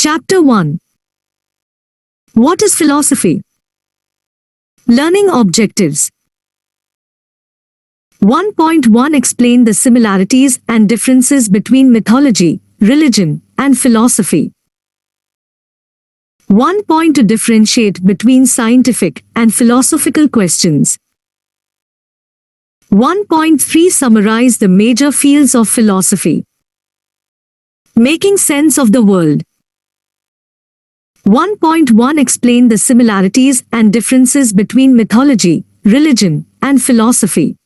Chapter 1. What is philosophy? Learning objectives. 1.1 Explain the similarities and differences between mythology, religion, and philosophy. 1.2 Differentiate between scientific and philosophical questions. 1.3 Summarize the major fields of philosophy. Making sense of the world. 1.1 Explain the similarities and differences between mythology, religion, and philosophy.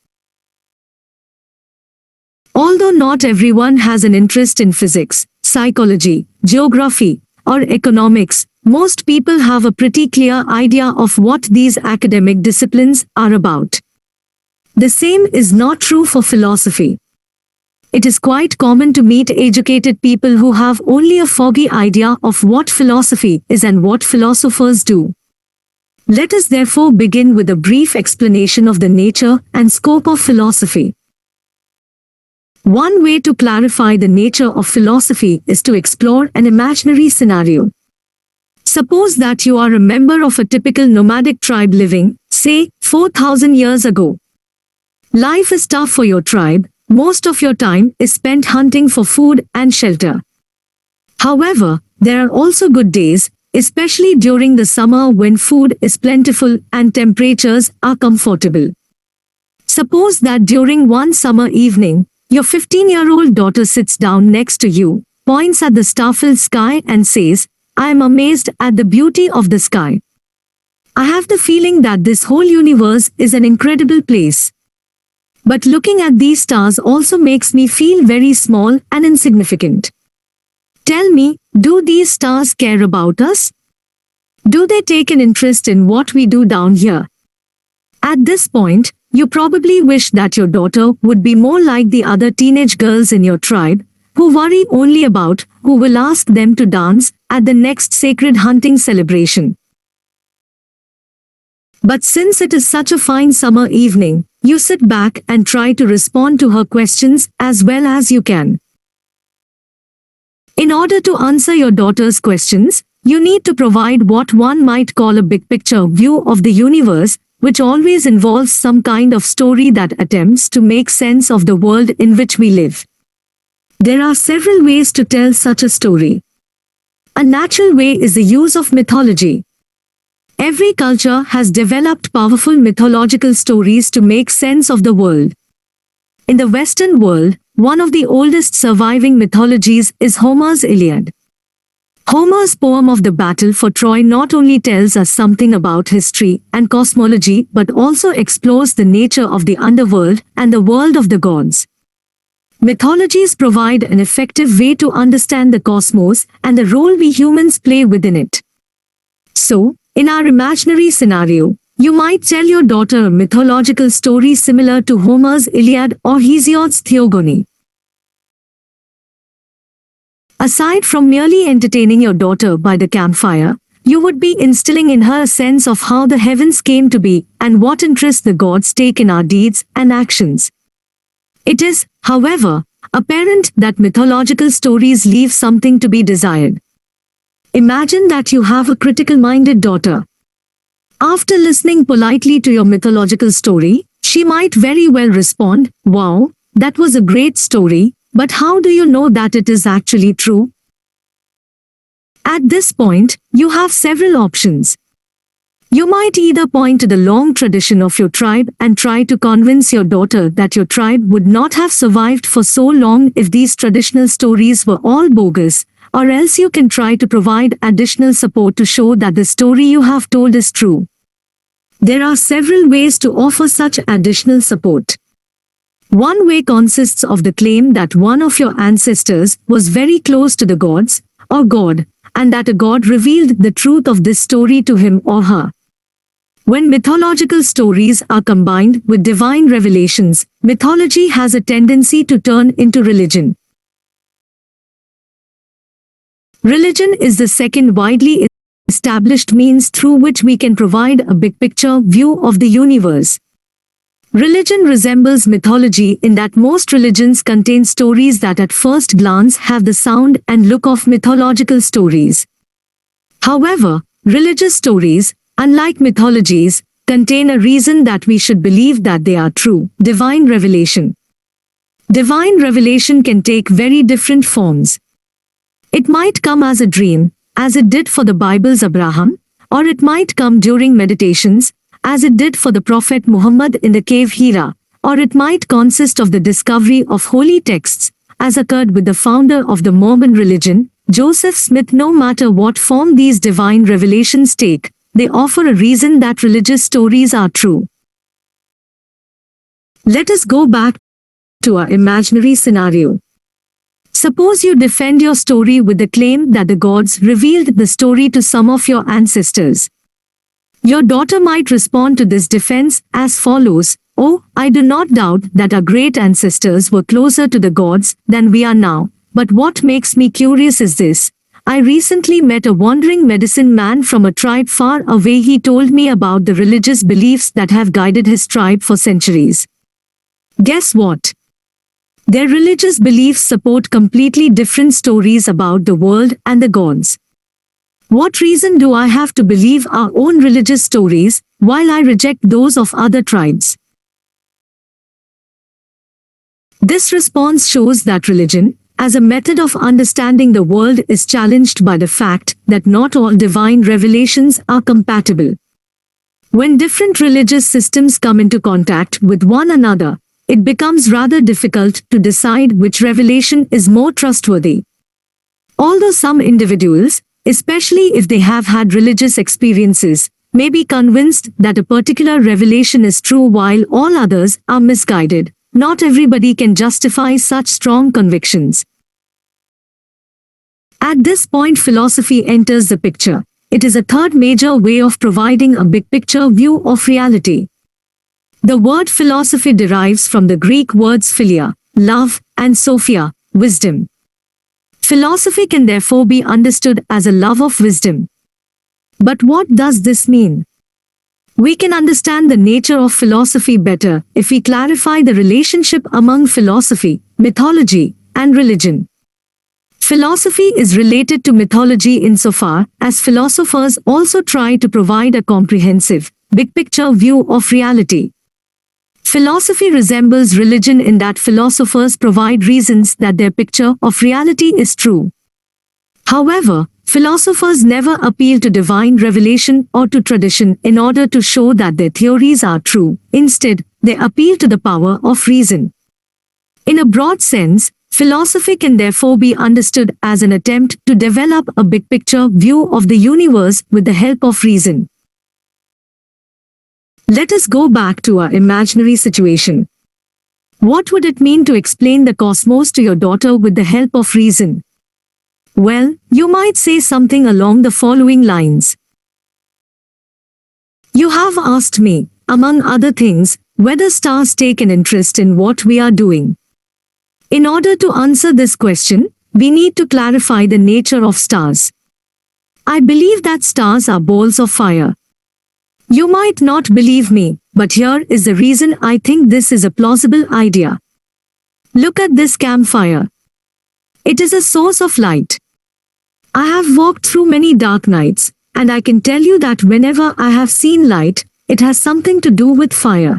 Although not everyone has an interest in physics, psychology, geography, or economics, most people have a pretty clear idea of what these academic disciplines are about. The same is not true for philosophy. It is quite common to meet educated people who have only a foggy idea of what philosophy is and what philosophers do. Let us therefore begin with a brief explanation of the nature and scope of philosophy. One way to clarify the nature of philosophy is to explore an imaginary scenario. Suppose that you are a member of a typical nomadic tribe living, say, 4,000 years ago. Life is tough for your tribe. Most of your time is spent hunting for food and shelter. However, there are also good days, especially during the summer when food is plentiful and temperatures are comfortable. Suppose that during one summer evening, your 15-year-old daughter sits down next to you, points at the star-filled sky and says, "I am amazed at the beauty of the sky. I have the feeling that this whole universe is an incredible place. But looking at these stars also makes me feel very small and insignificant. Tell me, do these stars care about us? Do they take an interest in what we do down here?" At this point, you probably wish that your daughter would be more like the other teenage girls in your tribe, who worry only about who will ask them to dance at the next sacred hunting celebration. But since it is such a fine summer evening, you sit back and try to respond to her questions as well as you can. In order to answer your daughter's questions, you need to provide what one might call a big picture view of the universe, which always involves some kind of story that attempts to make sense of the world in which we live. There are several ways to tell such a story. A natural way is the use of mythology. Every culture has developed powerful mythological stories to make sense of the world. In the Western world, one of the oldest surviving mythologies is Homer's Iliad. Homer's poem of the battle for Troy not only tells us something about history and cosmology but also explores the nature of the underworld and the world of the gods. Mythologies provide an effective way to understand the cosmos and the role we humans play within it. So, in our imaginary scenario, you might tell your daughter a mythological story similar to Homer's Iliad or Hesiod's Theogony. Aside from merely entertaining your daughter by the campfire, you would be instilling in her a sense of how the heavens came to be and what interest the gods take in our deeds and actions. It is, however, apparent that mythological stories leave something to be desired. Imagine that you have a critical-minded daughter. After listening politely to your mythological story, she might very well respond, "Wow, that was a great story, but how do you know that it is actually true?" At this point, you have several options. You might either point to the long tradition of your tribe and try to convince your daughter that your tribe would not have survived for so long if these traditional stories were all bogus, or else you can try to provide additional support to show that the story you have told is true. There are several ways to offer such additional support. One way consists of the claim that one of your ancestors was very close to the gods, or God, and that a god revealed the truth of this story to him or her. When mythological stories are combined with divine revelations, mythology has a tendency to turn into religion. Religion is the second widely established means through which we can provide a big picture view of the universe. Religion resembles mythology in that most religions contain stories that at first glance have the sound and look of mythological stories. However, religious stories, unlike mythologies, contain a reason that we should believe that they are true. Divine revelation. Divine revelation can take very different forms. It might come as a dream, as it did for the Bible's Abraham, or it might come during meditations, as it did for the Prophet Muhammad in the cave Hira, or it might consist of the discovery of holy texts, as occurred with the founder of the Mormon religion, Joseph Smith. No matter what form these divine revelations take, they offer a reason that religious stories are true. Let us go back to our imaginary scenario. Suppose you defend your story with the claim that the gods revealed the story to some of your ancestors. Your daughter might respond to this defense as follows: "Oh, I do not doubt that our great ancestors were closer to the gods than we are now, but what makes me curious is this. I recently met a wandering medicine man from a tribe far away. He told me about the religious beliefs that have guided his tribe for centuries. Guess what? Their religious beliefs support completely different stories about the world and the gods. What reason do I have to believe our own religious stories, while I reject those of other tribes?" This response shows that religion, as a method of understanding the world, is challenged by the fact that not all divine revelations are compatible. When different religious systems come into contact with one another, it becomes rather difficult to decide which revelation is more trustworthy. Although some individuals, especially if they have had religious experiences, may be convinced that a particular revelation is true while all others are misguided, not everybody can justify such strong convictions. At this point, philosophy enters the picture. It is a third major way of providing a big-picture view of reality. The word philosophy derives from the Greek words philia, love, and sophia, wisdom. Philosophy can therefore be understood as a love of wisdom. But what does this mean? We can understand the nature of philosophy better if we clarify the relationship among philosophy, mythology, and religion. Philosophy is related to mythology insofar as philosophers also try to provide a comprehensive, big-picture view of reality. Philosophy resembles religion in that philosophers provide reasons that their picture of reality is true. However, philosophers never appeal to divine revelation or to tradition in order to show that their theories are true. Instead, they appeal to the power of reason. In a broad sense, philosophy can therefore be understood as an attempt to develop a big-picture view of the universe with the help of reason. Let us go back to our imaginary situation. What would it mean to explain the cosmos to your daughter with the help of reason? Well, you might say something along the following lines. You have asked me, among other things, whether stars take an interest in what we are doing. In order to answer this question, we need to clarify the nature of stars. I believe that stars are balls of fire. You might not believe me, but here is the reason I think this is a plausible idea. Look at this campfire. It is a source of light. I have walked through many dark nights, and I can tell you that whenever I have seen light, it has something to do with fire.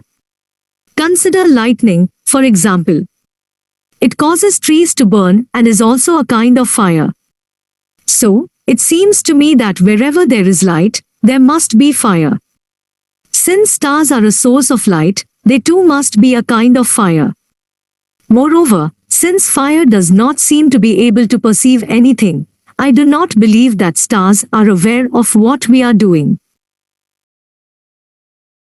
Consider lightning, for example. It causes trees to burn and is also a kind of fire. So, it seems to me that wherever there is light, there must be fire. Since stars are a source of light, they too must be a kind of fire. Moreover, since fire does not seem to be able to perceive anything, I do not believe that stars are aware of what we are doing.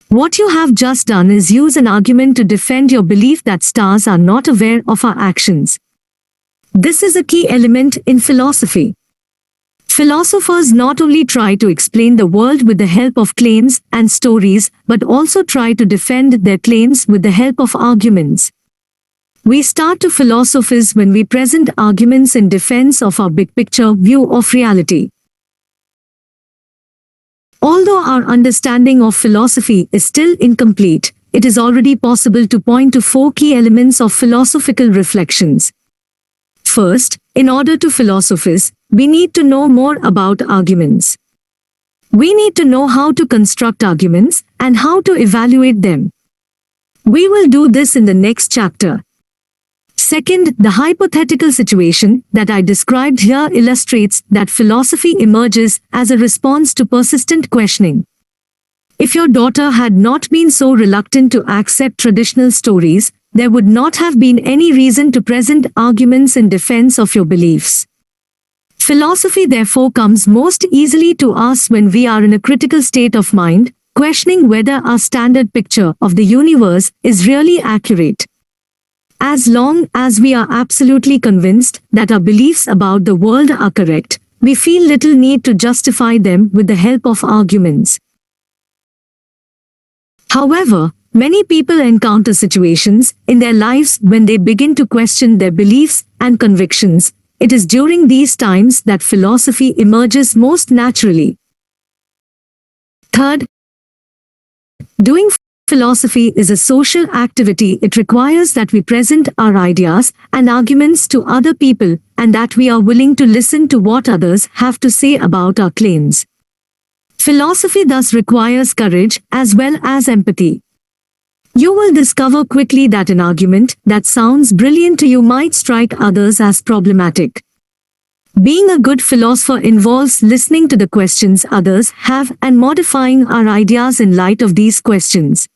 What you have just done is use an argument to defend your belief that stars are not aware of our actions. This is a key element in philosophy. Philosophers not only try to explain the world with the help of claims and stories, but also try to defend their claims with the help of arguments. We start to philosophize when we present arguments in defense of our big-picture view of reality. Although our understanding of philosophy is still incomplete, it is already possible to point to 4 key elements of philosophical reflections. First, in order to philosophize, we need to know more about arguments. We need to know how to construct arguments and how to evaluate them. We will do this in the next chapter. Second, the hypothetical situation that I described here illustrates that philosophy emerges as a response to persistent questioning. If your daughter had not been so reluctant to accept traditional stories, there would not have been any reason to present arguments in defense of your beliefs. Philosophy therefore comes most easily to us when we are in a critical state of mind, questioning whether our standard picture of the universe is really accurate. As long as we are absolutely convinced that our beliefs about the world are correct, we feel little need to justify them with the help of arguments. However, many people encounter situations in their lives when they begin to question their beliefs and convictions. It is during these times that philosophy emerges most naturally. Third, doing philosophy is a social activity. It requires that we present our ideas and arguments to other people and that we are willing to listen to what others have to say about our claims. Philosophy thus requires courage as well as empathy. You will discover quickly that an argument that sounds brilliant to you might strike others as problematic. Being a good philosopher involves listening to the questions others have and modifying our ideas in light of these questions.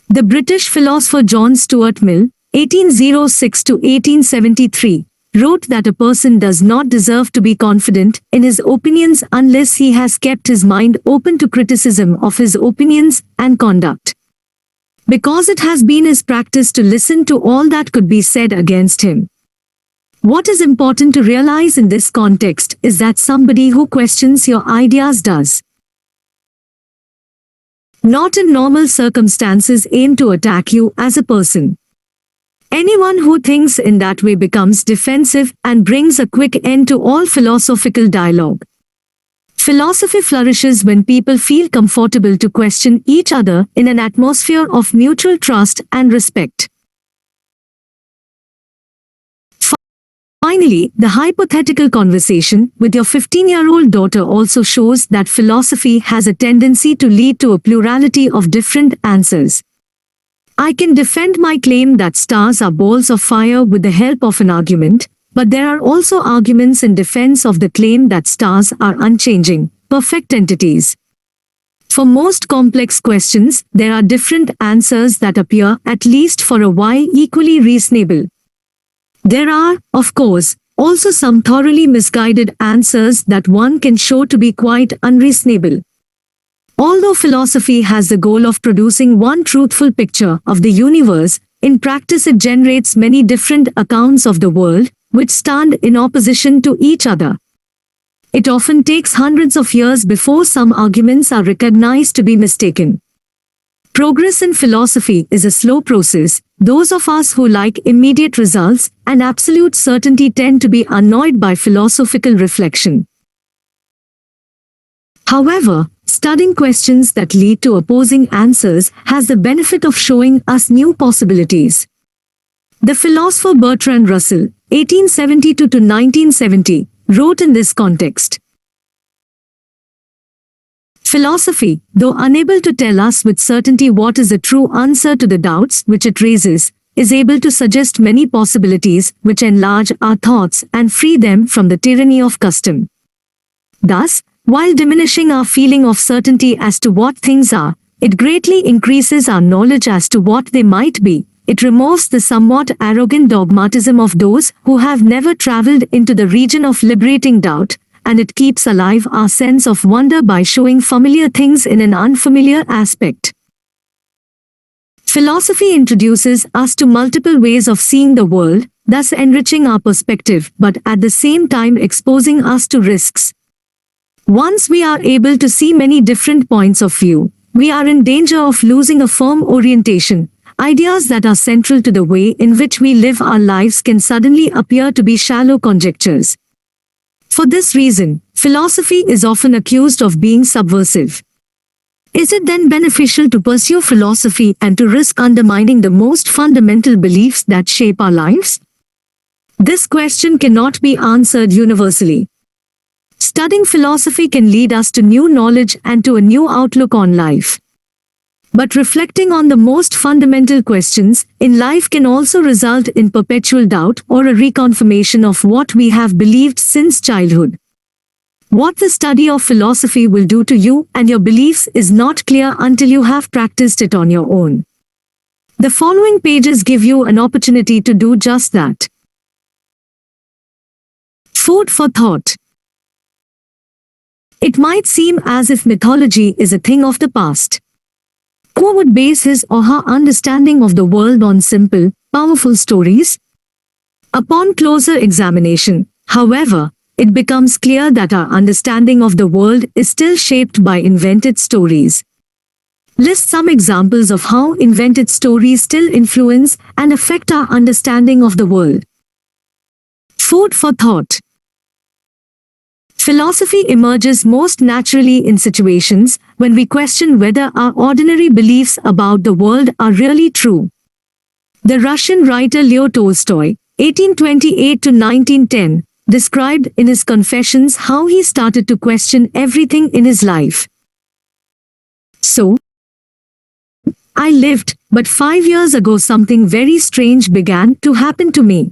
The British philosopher John Stuart Mill, 1806 to 1873, wrote that a person does not deserve to be confident in his opinions unless he has kept his mind open to criticism of his opinions and conduct. Because it has been his practice to listen to all that could be said against him. What is important to realize in this context is that somebody who questions your ideas does not in normal circumstances aim to attack you as a person. Anyone who thinks in that way becomes defensive and brings a quick end to all philosophical dialogue. Philosophy flourishes when people feel comfortable to question each other in an atmosphere of mutual trust and respect. Finally, the hypothetical conversation with your 15-year-old daughter also shows that philosophy has a tendency to lead to a plurality of different answers. I can defend my claim that stars are balls of fire with the help of an argument, but there are also arguments in defense of the claim that stars are unchanging, perfect entities. For most complex questions, there are different answers that appear, at least for a while, equally reasonable. There are, of course, also some thoroughly misguided answers that one can show to be quite unreasonable. Although philosophy has the goal of producing one truthful picture of the universe, in practice it generates many different accounts of the world, which stand in opposition to each other. It often takes hundreds of years before some arguments are recognized to be mistaken. Progress in philosophy is a slow process. Those of us who like immediate results and absolute certainty tend to be annoyed by philosophical reflection. However, studying questions that lead to opposing answers has the benefit of showing us new possibilities. The philosopher Bertrand Russell, 1872 to 1970, wrote in this context. Philosophy, though unable to tell us with certainty what is the true answer to the doubts which it raises, is able to suggest many possibilities which enlarge our thoughts and free them from the tyranny of custom. Thus, while diminishing our feeling of certainty as to what things are, it greatly increases our knowledge as to what they might be. It removes the somewhat arrogant dogmatism of those who have never traveled into the region of liberating doubt, and it keeps alive our sense of wonder by showing familiar things in an unfamiliar aspect. Philosophy introduces us to multiple ways of seeing the world, thus enriching our perspective but at the same time exposing us to risks. Once we are able to see many different points of view, we are in danger of losing a firm orientation. Ideas that are central to the way in which we live our lives can suddenly appear to be shallow conjectures. For this reason, philosophy is often accused of being subversive. Is it then beneficial to pursue philosophy and to risk undermining the most fundamental beliefs that shape our lives? This question cannot be answered universally. Studying philosophy can lead us to new knowledge and to a new outlook on life. But reflecting on the most fundamental questions in life can also result in perpetual doubt or a reconfirmation of what we have believed since childhood. What the study of philosophy will do to you and your beliefs is not clear until you have practiced it on your own. The following pages give you an opportunity to do just that. Food for thought. It might seem as if mythology is a thing of the past. Who would base his or her understanding of the world on simple, powerful stories? Upon closer examination, however, it becomes clear that our understanding of the world is still shaped by invented stories. List some examples of how invented stories still influence and affect our understanding of the world. Food for thought. Philosophy emerges most naturally in situations when we question whether our ordinary beliefs about the world are really true. The Russian writer Leo Tolstoy, 1828 to 1910, described in his Confessions how he started to question everything in his life. So, I lived, but 5 years ago something very strange began to happen to me.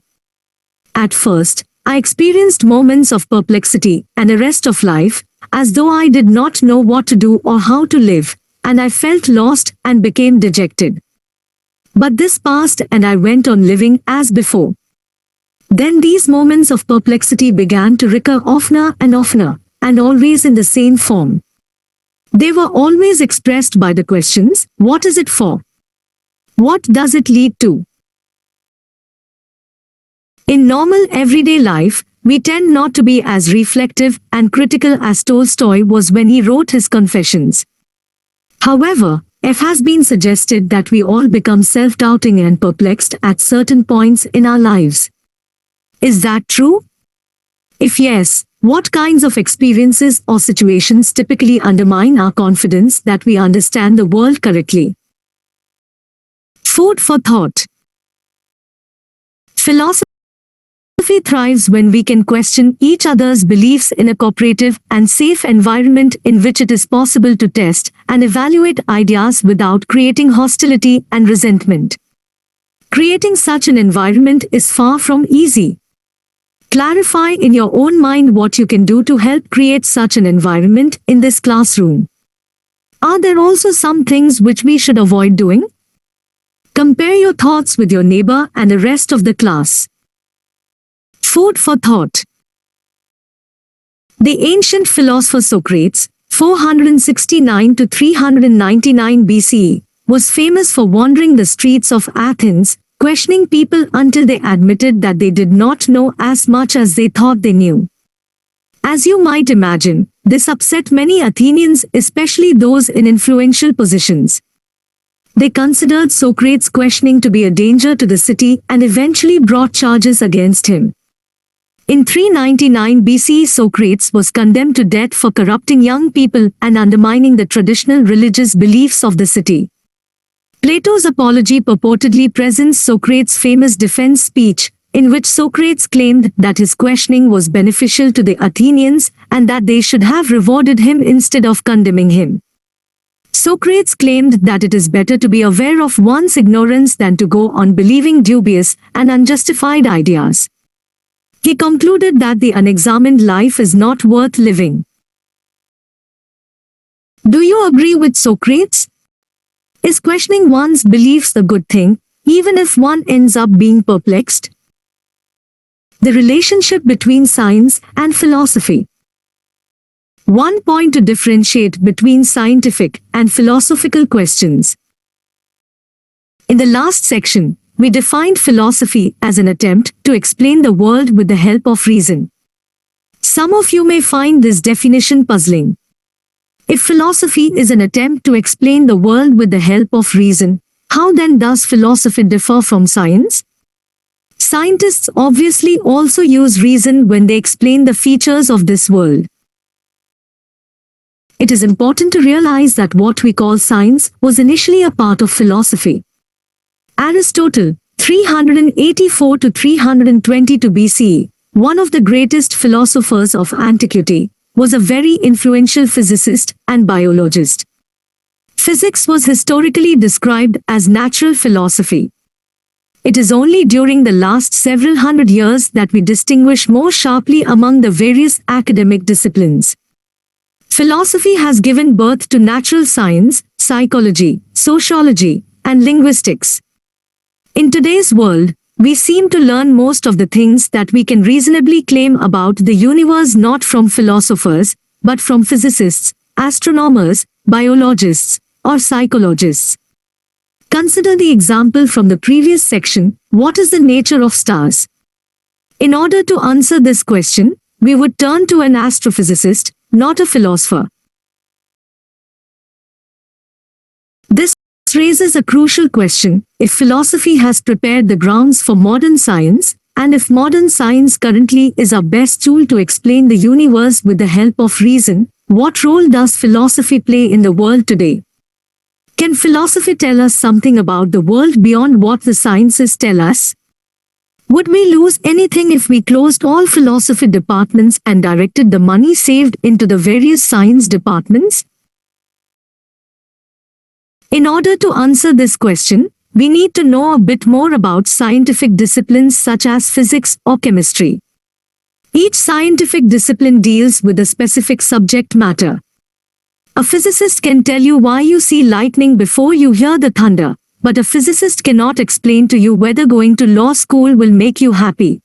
At first, I experienced moments of perplexity and arrest of life, as though I did not know what to do or how to live, and I felt lost and became dejected. But this passed and I went on living as before. Then these moments of perplexity began to recur oftener, and always in the same form. They were always expressed by the questions, what is it for? What does it lead to? In normal everyday life, we tend not to be as reflective and critical as Tolstoy was when he wrote his Confessions. However, it has been suggested that we all become self-doubting and perplexed at certain points in our lives. Is that true? If yes, what kinds of experiences or situations typically undermine our confidence that we understand the world correctly? Food for thought. Philosophy thrives when we can question each other's beliefs in a cooperative and safe environment in which it is possible to test and evaluate ideas without creating hostility and resentment. Creating such an environment is far from easy. Clarify in your own mind what you can do to help create such an environment in this classroom. Are there also some things which we should avoid doing? Compare your thoughts with your neighbor and the rest of the class. Food for thought. The ancient philosopher Socrates, 469 to 399 BCE, was famous for wandering the streets of Athens, questioning people until they admitted that they did not know as much as they thought they knew. As you might imagine, this upset many Athenians, especially those in influential positions. They considered Socrates' questioning to be a danger to the city and eventually brought charges against him. In 399 BC, Socrates was condemned to death for corrupting young people and undermining the traditional religious beliefs of the city. Plato's Apology purportedly presents Socrates' famous defense speech, in which Socrates claimed that his questioning was beneficial to the Athenians and that they should have rewarded him instead of condemning him. Socrates claimed that it is better to be aware of one's ignorance than to go on believing dubious and unjustified ideas. He concluded that the unexamined life is not worth living. Do you agree with Socrates? Is questioning one's beliefs a good thing, even if one ends up being perplexed? The relationship between science and philosophy. One point to differentiate between scientific and philosophical questions. In the last section, we defined philosophy as an attempt to explain the world with the help of reason. Some of you may find this definition puzzling. If philosophy is an attempt to explain the world with the help of reason, how then does philosophy differ from science? Scientists obviously also use reason when they explain the features of this world. it is important to realize that what we call science was initially a part of philosophy. Aristotle, 384 to 322 BCE, one of the greatest philosophers of antiquity, was a very influential physicist and biologist. Physics was historically described as natural philosophy. It is only during the last several hundred years that we distinguish more sharply among the various academic disciplines. Philosophy has given birth to natural science, psychology, sociology, and linguistics. In today's world, we seem to learn most of the things that we can reasonably claim about the universe not from philosophers, but from physicists, astronomers, biologists, or psychologists. Consider the example from the previous section, what is the nature of stars? In order to answer this question, we would turn to an astrophysicist, not a philosopher. This raises a crucial question: if philosophy has prepared the grounds for modern science, and if modern science currently is our best tool to explain the universe with the help of reason, what role does philosophy play in the world today? Can philosophy tell us something about the world beyond what the sciences tell us? Would we lose anything if we closed all philosophy departments and directed the money saved into the various science departments? In order to answer this question, we need to know a bit more about scientific disciplines such as physics or chemistry. Each scientific discipline deals with a specific subject matter. A physicist can tell you why you see lightning before you hear the thunder, but a physicist cannot explain to you whether going to law school will make you happy.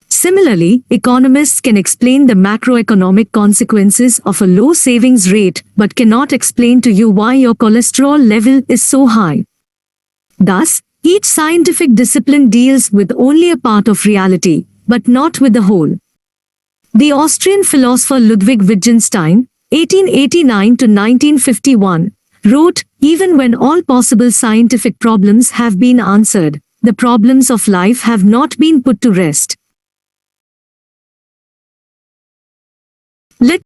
Similarly, economists can explain the macroeconomic consequences of a low savings rate but cannot explain to you why your cholesterol level is so high. Thus, each scientific discipline deals with only a part of reality, but not with the whole. The Austrian philosopher Ludwig Wittgenstein, 1889 to 1951, wrote, "Even when all possible scientific problems have been answered, the problems of life have not been put to rest." Let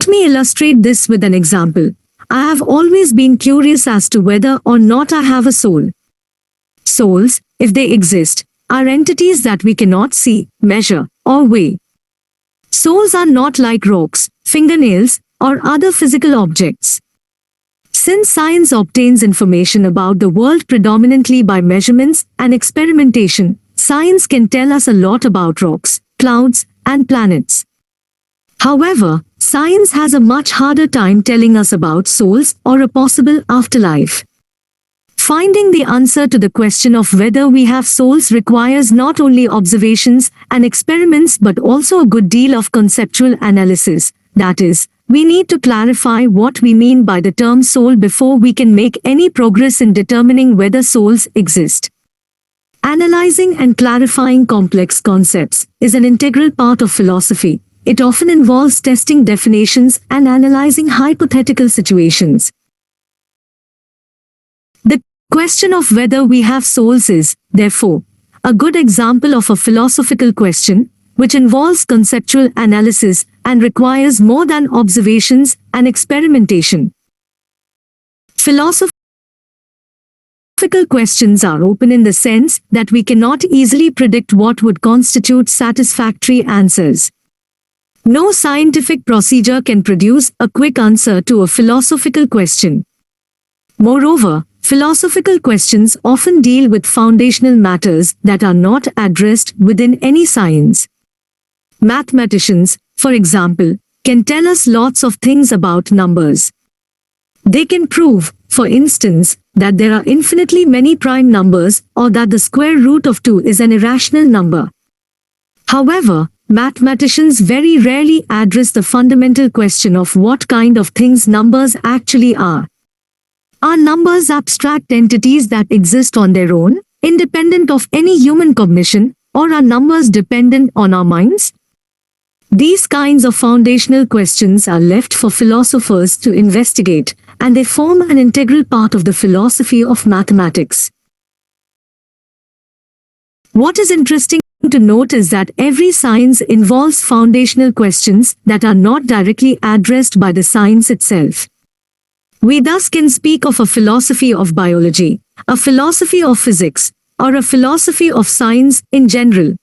me illustrate this with an example. I have always been curious as to whether or not I have a soul. Souls, if they exist, are entities that we cannot see, measure, or weigh. Souls are not like rocks, fingernails, or other physical objects. Since science obtains information about the world predominantly by measurements and experimentation, science can tell us a lot about rocks, clouds, and planets. However, science has a much harder time telling us about souls or a possible afterlife. Finding the answer to the question of whether we have souls requires not only observations and experiments but also a good deal of conceptual analysis. That is, we need to clarify what we mean by the term soul before we can make any progress in determining whether souls exist. Analyzing and clarifying complex concepts is an integral part of philosophy. It often involves testing definitions and analyzing hypothetical situations. The question of whether we have souls is, therefore, a good example of a philosophical question, which involves conceptual analysis and requires more than observations and experimentation. Philosophical questions are open in the sense that we cannot easily predict what would constitute satisfactory answers. No scientific procedure can produce a quick answer to a philosophical question. Moreover, philosophical questions often deal with foundational matters that are not addressed within any science. Mathematicians, for example, can tell us lots of things about numbers. They can prove, for instance, that there are infinitely many prime numbers or that the square root of 2 is an irrational number. However, mathematicians very rarely address the fundamental question of what kind of things numbers actually are. Are numbers abstract entities that exist on their own, independent of any human cognition, or are numbers dependent on our minds? These kinds of foundational questions are left for philosophers to investigate, and they form an integral part of the philosophy of mathematics. What is interesting to note is that every science involves foundational questions that are not directly addressed by the science itself. We thus can speak of a philosophy of biology, a philosophy of physics, or a philosophy of science in general.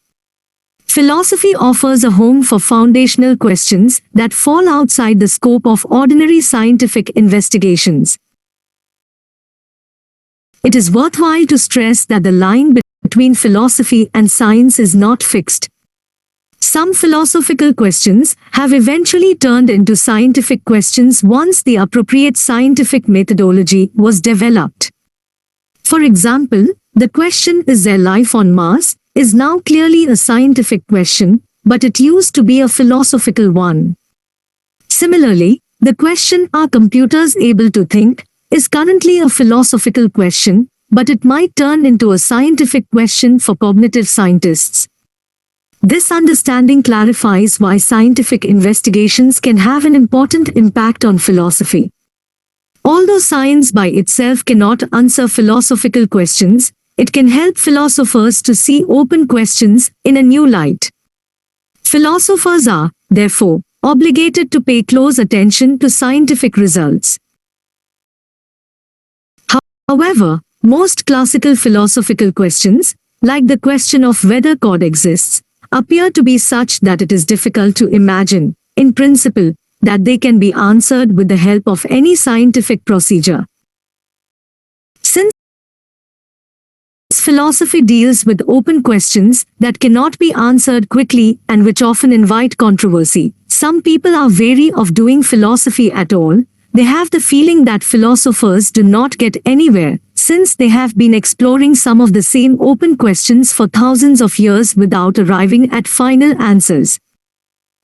Philosophy offers a home for foundational questions that fall outside the scope of ordinary scientific investigations. It is worthwhile to stress that the line between philosophy and science is not fixed. Some philosophical questions have eventually turned into scientific questions once the appropriate scientific methodology was developed. For example, the question, "Is there life on Mars?" is now clearly a scientific question, but it used to be a philosophical one. Similarly, the question, "Are computers able to think?" is currently a philosophical question, but it might turn into a scientific question for cognitive scientists. This understanding clarifies why scientific investigations can have an important impact on philosophy. Although science by itself cannot answer philosophical questions, it can help philosophers to see open questions in a new light. Philosophers are, therefore, obligated to pay close attention to scientific results. However, most classical philosophical questions, like the question of whether God exists, appear to be such that it is difficult to imagine, in principle, that they can be answered with the help of any scientific procedure. Since philosophy deals with open questions that cannot be answered quickly and which often invite controversy, some people are wary of doing philosophy at all. They have the feeling that philosophers do not get anywhere, since they have been exploring some of the same open questions for thousands of years without arriving at final answers.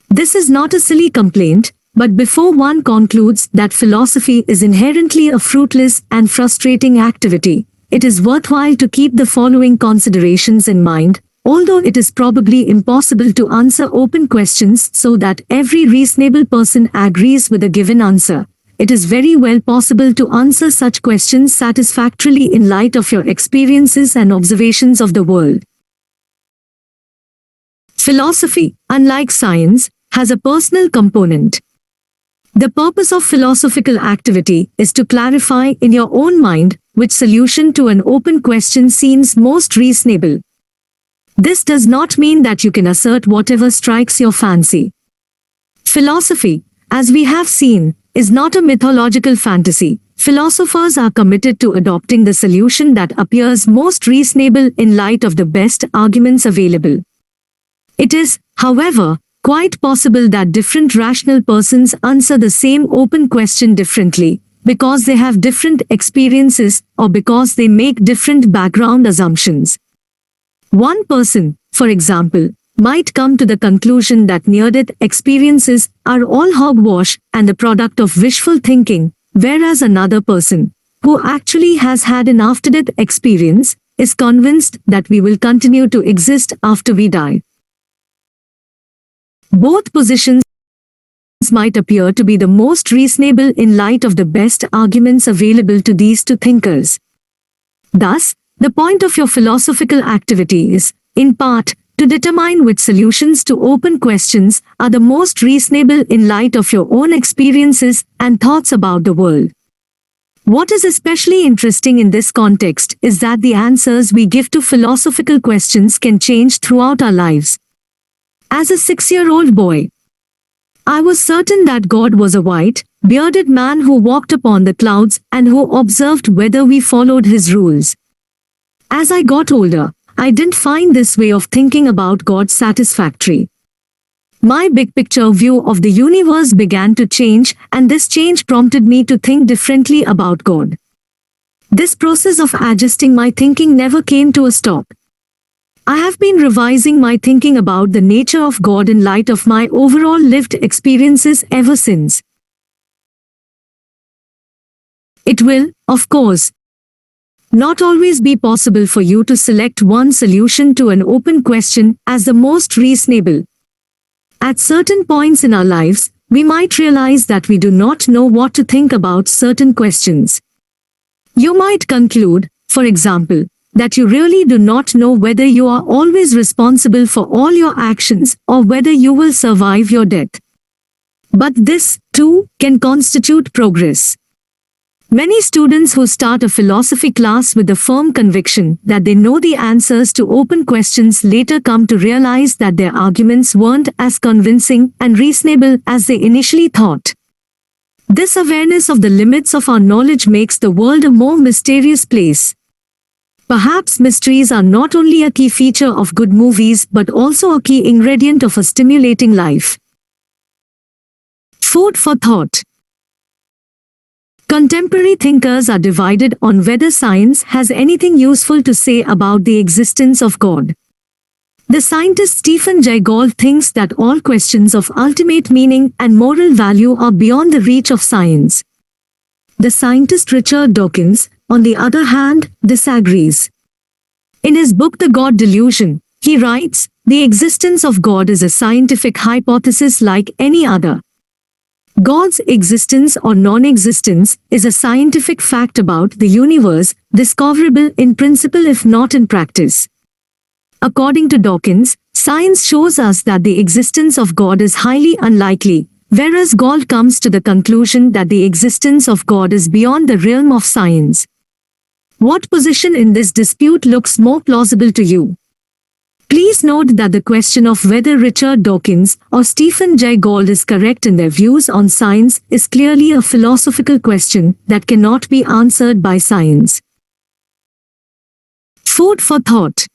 This is not a silly complaint, but before one concludes that philosophy is inherently a fruitless and frustrating activity, it is worthwhile to keep the following considerations in mind. Although it is probably impossible to answer open questions so that every reasonable person agrees with a given answer, it is very well possible to answer such questions satisfactorily in light of your experiences and observations of the world. Philosophy, unlike science, has a personal component. The purpose of philosophical activity is to clarify in your own mind which solution to an open question seems most reasonable. This does not mean that you can assert whatever strikes your fancy. Philosophy, as we have seen, is not a mythological fantasy. Philosophers are committed to adopting the solution that appears most reasonable in light of the best arguments available. It is, however, quite possible that different rational persons answer the same open question differently, because they have different experiences or because they make different background assumptions. One person, for example, might come to the conclusion that near-death experiences are all hogwash and the product of wishful thinking, whereas another person, who actually has had an after-death experience, is convinced that we will continue to exist after we die. Both positions might appear to be the most reasonable in light of the best arguments available to these two thinkers. Thus, the point of your philosophical activity is, in part, to determine which solutions to open questions are the most reasonable in light of your own experiences and thoughts about the world. What is especially interesting in this context is that the answers we give to philosophical questions can change throughout our lives. As a 6-year-old boy, I was certain that God was a white, bearded man who walked upon the clouds and who observed whether we followed his rules. As I got older, I didn't find this way of thinking about God satisfactory. My big picture view of the universe began to change, and this change prompted me to think differently about God. This process of adjusting my thinking never came to a stop. I have been revising my thinking about the nature of God in light of my overall lived experiences ever since. It will, of course, not always be possible for you to select one solution to an open question as the most reasonable. At certain points in our lives, we might realize that we do not know what to think about certain questions. You might conclude, for example, that you really do not know whether you are always responsible for all your actions or whether you will survive your death. But this, too, can constitute progress. Many students who start a philosophy class with the firm conviction that they know the answers to open questions later come to realize that their arguments weren't as convincing and reasonable as they initially thought. This awareness of the limits of our knowledge makes the world a more mysterious place. Perhaps mysteries are not only a key feature of good movies but also a key ingredient of a stimulating life. Food for thought. Contemporary thinkers are divided on whether science has anything useful to say about the existence of God. The scientist Stephen Jay Gould thinks that all questions of ultimate meaning and moral value are beyond the reach of science. The scientist Richard Dawkins, on the other hand, disagrees. In his book The God Delusion, he writes, "The existence of God is a scientific hypothesis like any other. God's existence or non-existence is a scientific fact about the universe, discoverable in principle if not in practice." According to Dawkins, science shows us that the existence of God is highly unlikely, whereas Gould comes to the conclusion that the existence of God is beyond the realm of science. What position in this dispute looks more plausible to you? Please note that the question of whether Richard Dawkins or Stephen Jay Gould is correct in their views on science is clearly a philosophical question that cannot be answered by science. Food for thought.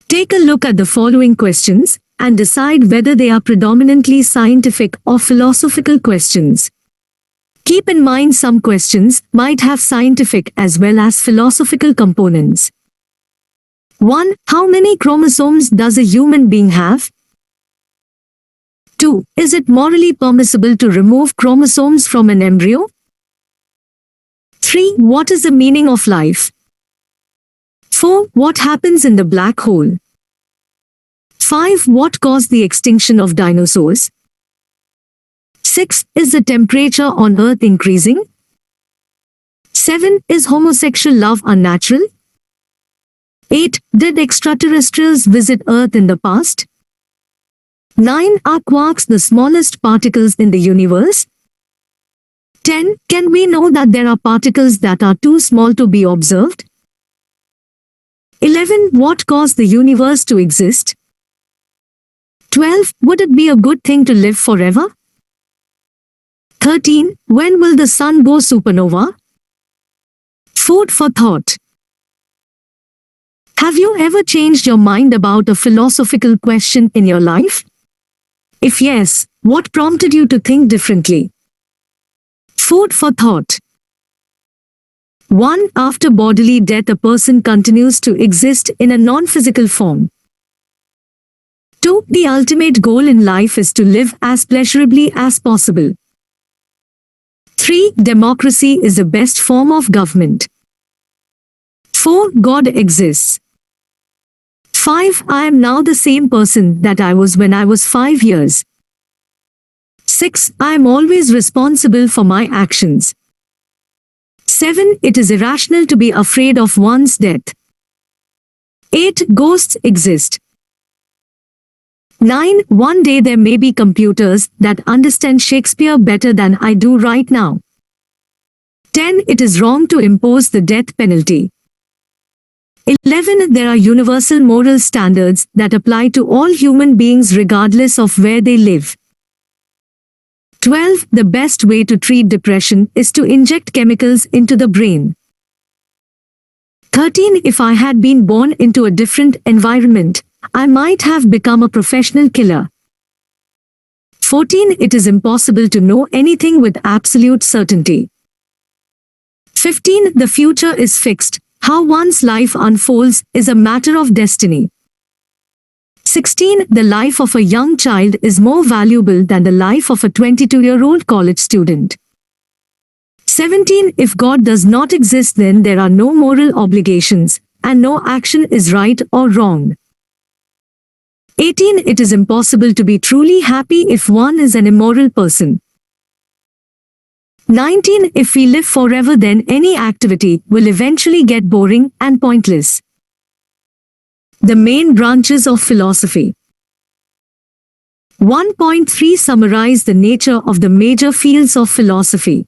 Take a look at the following questions and decide whether they are predominantly scientific or philosophical questions. Keep in mind some questions might have scientific as well as philosophical components. 1. How many chromosomes does a human being have? 2. Is it morally permissible to remove chromosomes from an embryo? 3. What is the meaning of life? 4. What happens in the black hole? 5. What caused the extinction of dinosaurs? 6. Is the temperature on Earth increasing? 7. Is homosexual love unnatural? 8. Did extraterrestrials visit Earth in the past? 9. Are quarks the smallest particles in the universe? 10. Can we know that there are particles that are too small to be observed? 11. What caused the universe to exist? 12. Would it be a good thing to live forever? 13. When will the sun go supernova? Food for thought. Have you ever changed your mind about a philosophical question in your life? If yes, what prompted you to think differently? Food for thought. 1. After bodily death, a person continues to exist in a non-physical form. 2. The ultimate goal in life is to live as pleasurably as possible. 3. Democracy is the best form of government. 4. God exists. 5. I am now the same person that I was when I was 5 years. 6. I am always responsible for my actions. 7. It is irrational to be afraid of one's death. 8. Ghosts exist. 9. One day there may be computers that understand Shakespeare better than I do right now. 10. It is wrong to impose the death penalty. 11. There are universal moral standards that apply to all human beings regardless of where they live. 12. The best way to treat depression is to inject chemicals into the brain. 13. If I had been born into a different environment, I might have become a professional killer. 14. It is impossible to know anything with absolute certainty. 15. The future is fixed. How one's life unfolds is a matter of destiny. 16. The life of a young child is more valuable than the life of a 22-year-old college student. 17. If God does not exist, then there are no moral obligations, and no action is right or wrong. 18. It is impossible to be truly happy if one is an immoral person. 19. If we live forever, then any activity will eventually get boring and pointless. The main branches of philosophy. 1.3 Summarize the nature of the major fields of philosophy.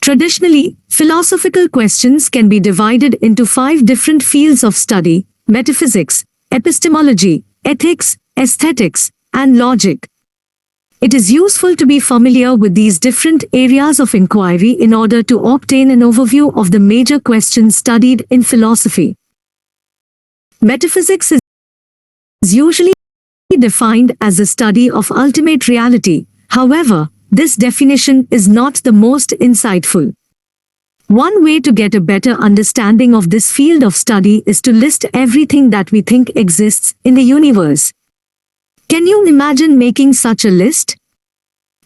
Traditionally, philosophical questions can be divided into 5 different fields of study: metaphysics, epistemology, ethics, aesthetics, and logic. It is useful to be familiar with these different areas of inquiry in order to obtain an overview of the major questions studied in philosophy. Metaphysics is usually defined as the study of ultimate reality. However, this definition is not the most insightful. One way to get a better understanding of this field of study is to list everything that we think exists in the universe. Can you imagine making such a list?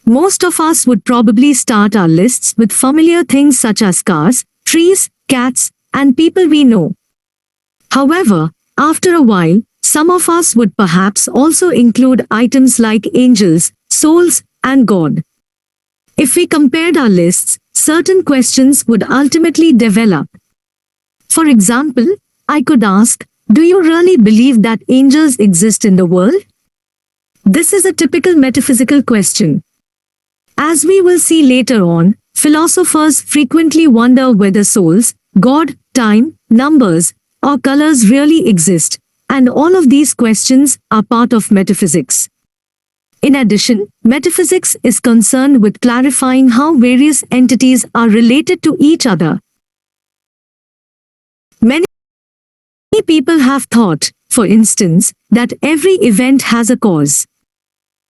Most of us would probably start our lists with familiar things such as cars, trees, cats, and people we know. However, after a while, some of us would perhaps also include items like angels, souls, and God. If we compared our lists, certain questions would ultimately develop. For example, I could ask, do you really believe that angels exist in the world? This is a typical metaphysical question. As we will see later on, philosophers frequently wonder whether souls, God, time, numbers, or colors really exist, and all of these questions are part of metaphysics. In addition, metaphysics is concerned with clarifying how various entities are related to each other. Many people have thought, for instance, that every event has a cause.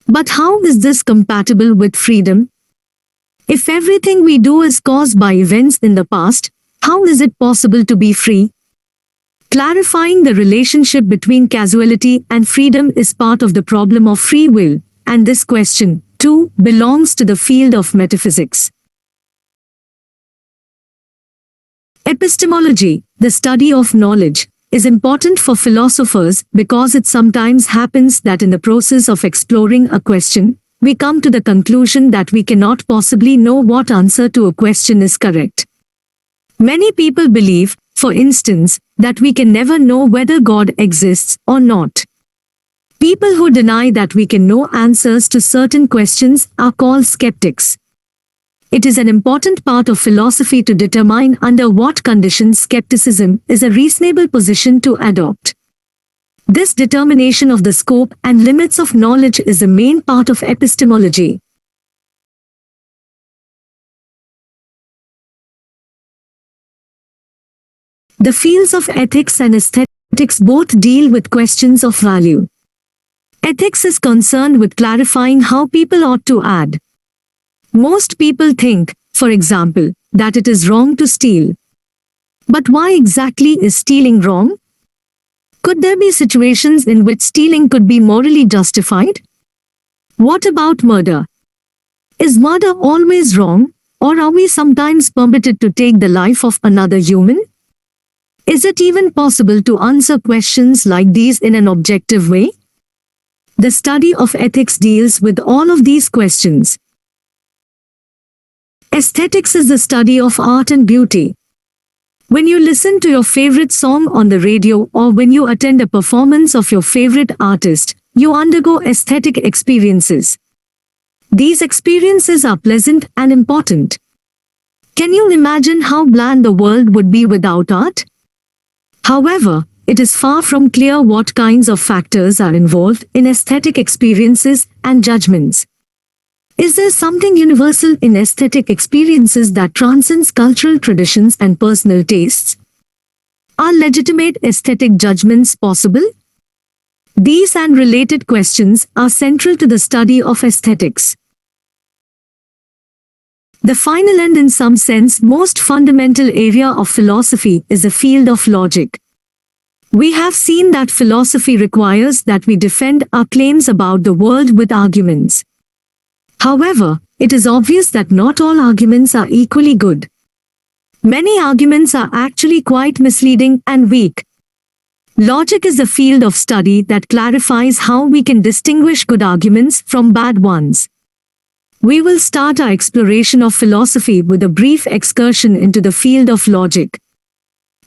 But how is this compatible with freedom? If everything we do is caused by events in the past, how is it possible to be free? Clarifying the relationship between causality and freedom is part of the problem of free will, and this question, too, belongs to the field of metaphysics. Epistemology, the study of knowledge, is important for philosophers because it sometimes happens that in the process of exploring a question, we come to the conclusion that we cannot possibly know what answer to a question is correct. Many people believe, for instance, that we can never know whether God exists or not. People who deny that we can know answers to certain questions are called skeptics. It is an important part of philosophy to determine under what conditions skepticism is a reasonable position to adopt. This determination of the scope and limits of knowledge is the main part of epistemology. The fields of ethics and aesthetics both deal with questions of value. Ethics is concerned with clarifying how people ought to act. Most people think, for example, that it is wrong to steal. But why exactly is stealing wrong? Could there be situations in which stealing could be morally justified? What about murder? Is murder always wrong, or are we sometimes permitted to take the life of another human? Is it even possible to answer questions like these in an objective way? The study of ethics deals with all of these questions. Aesthetics is the study of art and beauty. When you listen to your favorite song on the radio or when you attend a performance of your favorite artist, you undergo aesthetic experiences. These experiences are pleasant and important. Can you imagine how bland the world would be without art? However, it is far from clear what kinds of factors are involved in aesthetic experiences and judgments. Is there something universal in aesthetic experiences that transcends cultural traditions and personal tastes? Are legitimate aesthetic judgments possible? These and related questions are central to the study of aesthetics. The final and in some sense most fundamental area of philosophy is the field of logic. We have seen that philosophy requires that we defend our claims about the world with arguments. However, it is obvious that not all arguments are equally good. Many arguments are actually quite misleading and weak. Logic is the field of study that clarifies how we can distinguish good arguments from bad ones. We will start our exploration of philosophy with a brief excursion into the field of logic.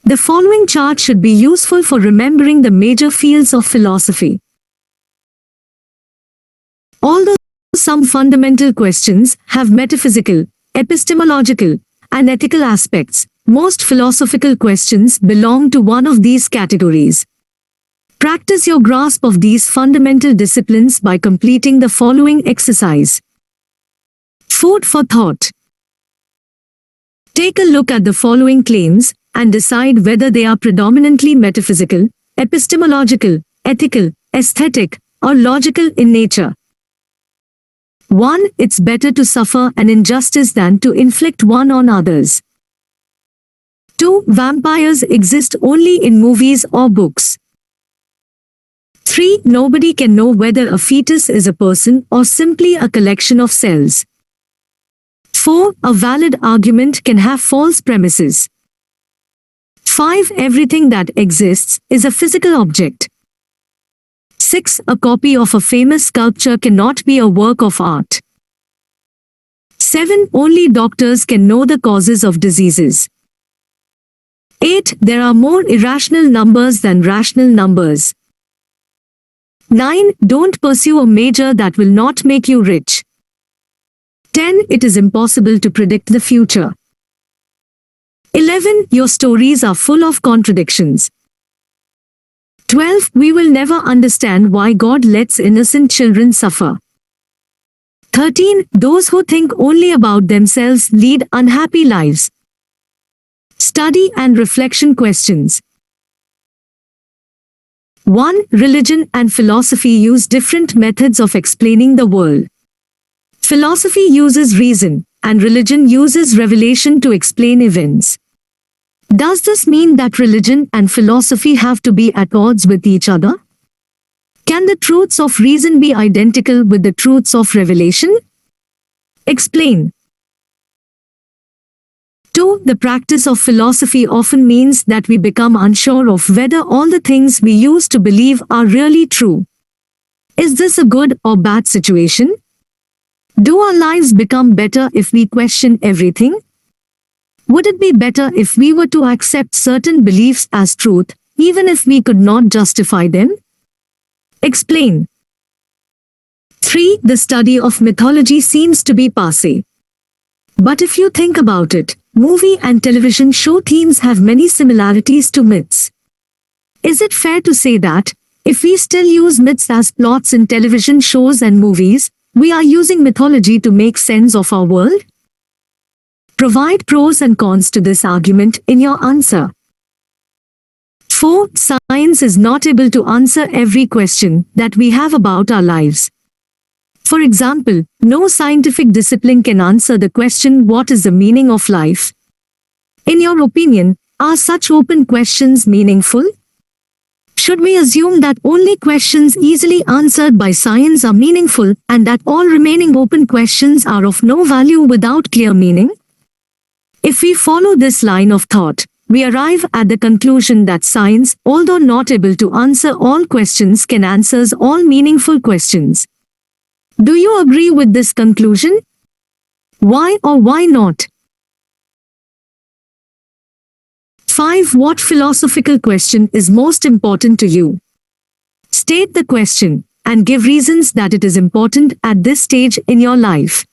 The following chart should be useful for remembering the major fields of philosophy. Although some fundamental questions have metaphysical, epistemological, and ethical aspects, most philosophical questions belong to one of these categories. Practice your grasp of these fundamental disciplines by completing the following exercise. Food for thought. Take a look at the following claims and decide whether they are predominantly metaphysical, epistemological, ethical, aesthetic, or logical in nature. 1. It's better to suffer an injustice than to inflict one on others. 2. Vampires exist only in movies or books. 3. Nobody can know whether a fetus is a person or simply a collection of cells. 4. A valid argument can have false premises. 5. Everything that exists is a physical object. 6. A copy of a famous sculpture cannot be a work of art. 7. Only doctors can know the causes of diseases. 8. There are more irrational numbers than rational numbers. 9. Don't pursue a major that will not make you rich. 10. It is impossible to predict the future. 11. Your stories are full of contradictions. 12. We will never understand why God lets innocent children suffer. 13. Those who think only about themselves lead unhappy lives. Study and reflection questions. 1. Religion and philosophy use different methods of explaining the world. Philosophy uses reason, and religion uses revelation to explain events. Does this mean that religion and philosophy have to be at odds with each other? Can the truths of reason be identical with the truths of revelation? Explain. 2. The practice of philosophy often means that we become unsure of whether all the things we used to believe are really true. Is this a good or bad situation? Do our lives become better if we question everything? Would it be better if we were to accept certain beliefs as truth, even if we could not justify them? Explain. 3. The study of mythology seems to be passé. But if you think about it, movie and television show themes have many similarities to myths. Is it fair to say that, if we still use myths as plots in television shows and movies, we are using mythology to make sense of our world? Provide pros and cons to this argument in your answer. 4. Science is not able to answer every question that we have about our lives. For example, no scientific discipline can answer the question, what is the meaning of life? In your opinion, are such open questions meaningful? Should we assume that only questions easily answered by science are meaningful and that all remaining open questions are of no value without clear meaning? If we follow this line of thought, we arrive at the conclusion that science, although not able to answer all questions, can answer all meaningful questions. Do you agree with this conclusion? Why or why not? 5. What philosophical question is most important to you? State the question and give reasons that it is important at this stage in your life.